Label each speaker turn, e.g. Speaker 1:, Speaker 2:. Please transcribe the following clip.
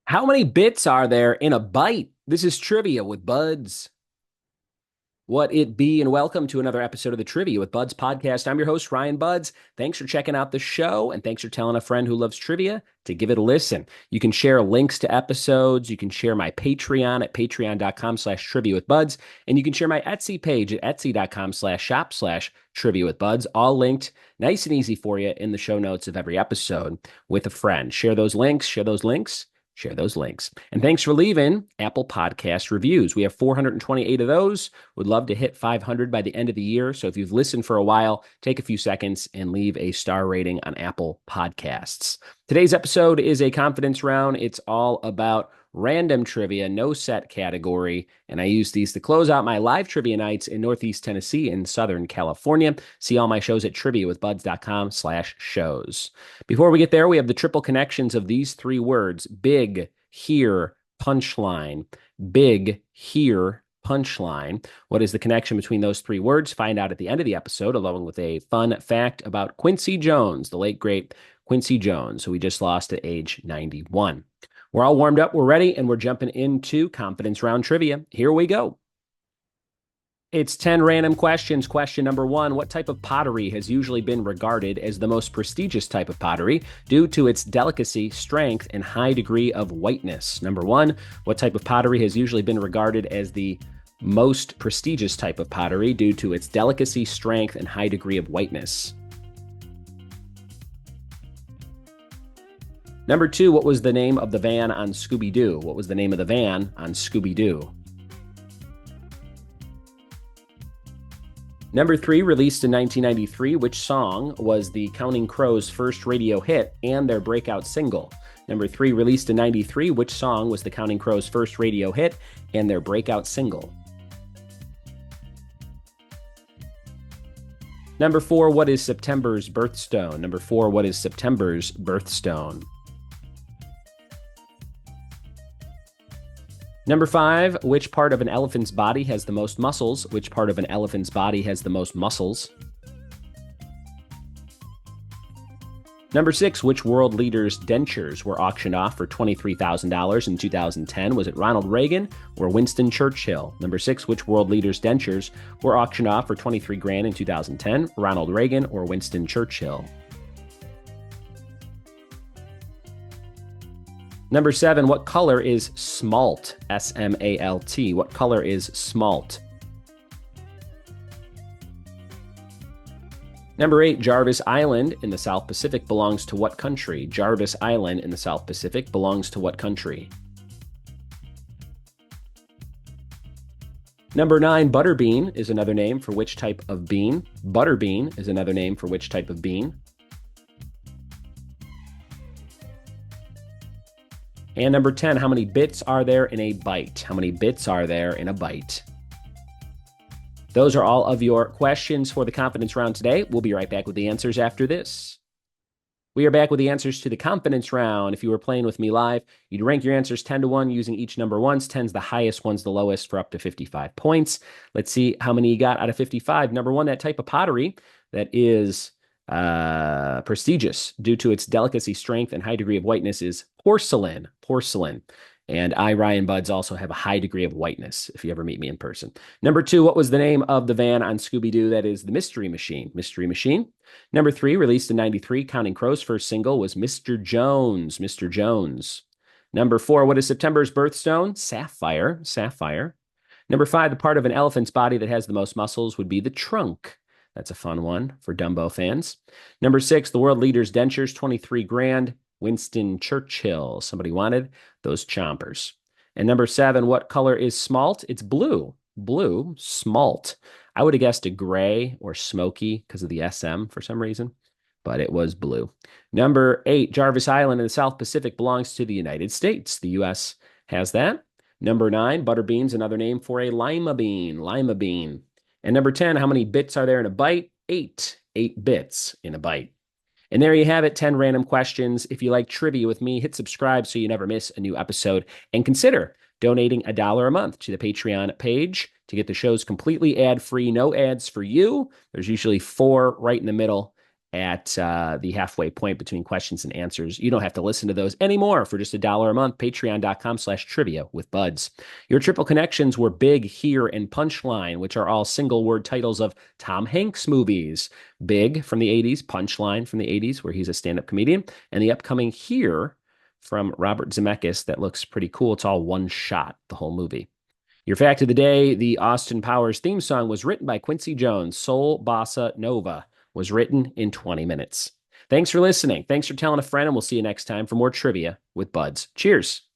Speaker 1: How many bits are there in a byte? This is Trivia with Buds. What it be, and welcome to another episode of the Trivia with Buds podcast. I'm your host, Ryan Buds. Thanks for checking out the show, and thanks for telling a friend who loves trivia to give it a listen. You can share links to episodes. You can share my Patreon at patreon.com/trivia with buds, and you can share my Etsy page at etsy.com/shop/trivia with buds, all linked nice and easy for you in the show notes of every episode with a friend. Share those links, share those links. Share those links. And thanks for leaving Apple Podcast reviews. We have 428 of those. Would love to hit 500 by the end of the year. So if you've listened for a while, take a few seconds and leave a star rating on Apple Podcasts. Today's episode is a confidence round. It's all about random trivia, no set category. And I use these to close out my live trivia nights in Northeast Tennessee and Southern California. See all my shows at triviawithbuds.com/shows. Before we get there, we have the triple connections of these three words: big, here, punchline. Big, here, punchline. What is the connection between those three words? Find out at the end of the episode, along with a fun fact about Quincy Jones, the late, great Quincy Jones, who we just lost at age 91. We're all warmed up, we're ready, and we're jumping into confidence round trivia. Here we go. It's 10 random questions. Question number one: what type of pottery has usually been regarded as the most prestigious type of pottery due to its delicacy, strength, and high degree of whiteness? Number one, what type of pottery has usually been regarded as the most prestigious type of pottery due to its delicacy, strength, and high degree of whiteness? Number two, what was the name of the van on Scooby-Doo? What was the name of the van on Scooby-Doo? Number three, released in 1993, which song was the Counting Crows' first radio hit and their breakout single? Number three, released in 93, which song was the Counting Crows' first radio hit and their breakout single? Number four, what is September's birthstone? Number four, what is September's birthstone? Number five, which part of an elephant's body has the most muscles? Which part of an elephant's body has the most muscles? Number six, which world leader's dentures were auctioned off for $23,000 in 2010? Was it Ronald Reagan or Winston Churchill? Number six, which world leader's dentures were auctioned off for $23,000 in 2010? Ronald Reagan or Winston Churchill? Number seven, what color is smalt? S-M-A-L-T. What color is smalt? Number eight, Jarvis Island in the South Pacific belongs to what country? Jarvis Island in the South Pacific belongs to what country? Number nine, butterbean is another name for which type of bean? Butterbean is another name for which type of bean? And number 10, how many bits are there in a byte? How many bits are there in a byte? Those are all of your questions for the confidence round today. We'll be right back with the answers after this. We are back with the answers to the confidence round. If you were playing with me live, you'd rank your answers 10 to 1 using each number ones. 10's the highest, 1's the lowest for up to 55 points. Let's see how many you got out of 55. Number one, that type of pottery that is prestigious due to its delicacy, strength, and high degree of whiteness is porcelain. Porcelain. And I, Ryan Buds, also have a high degree of whiteness if you ever meet me in person. Number two, what was the name of the van on Scooby-Doo? That is the Mystery Machine. Mystery Machine. Number three, released in 93, Counting Crows' first single was Mr. Jones. Mr. Jones. Number four, what is September's birthstone? Sapphire. Sapphire. Number five, the part of an elephant's body that has the most muscles would be the trunk. That's a fun one for Dumbo fans. Number six, the world leader's dentures, $23,000. Winston Churchill. Somebody wanted those chompers. And number seven, what color is smalt? It's blue. Blue, smalt. I would have guessed a gray or smoky because of the SM for some reason, but it was blue. Number eight, Jarvis Island in the South Pacific belongs to the United States. The U.S. has that. Number nine, butterbean's another name for a lima bean. Lima bean. And number 10, how many bits are there in a byte? 8. 8 bits in a byte. And there you have it, 10 random questions. If you like trivia with me, hit subscribe so you never miss a new episode. And consider donating $1 a month to the Patreon page to get the shows completely ad-free, no ads for you. There's usually 4 right in the middle. at the halfway point between questions and answers. You don't have to listen to those anymore for just $1 a month. Patreon.com/trivia with Buds. Your triple connections were Big, Here, and Punchline, which are all single word titles of Tom Hanks movies. Big from the 80s, Punchline from the 80s, where he's a stand-up comedian, and the upcoming Here from Robert Zemeckis that looks pretty cool. It's all one shot, the whole movie. Your fact of the day, the Austin Powers theme song was written by Quincy Jones. Soul Bossa Nova was written in 20 minutes. Thanks for listening. Thanks for telling a friend, and we'll see you next time for more trivia with Buds. Cheers.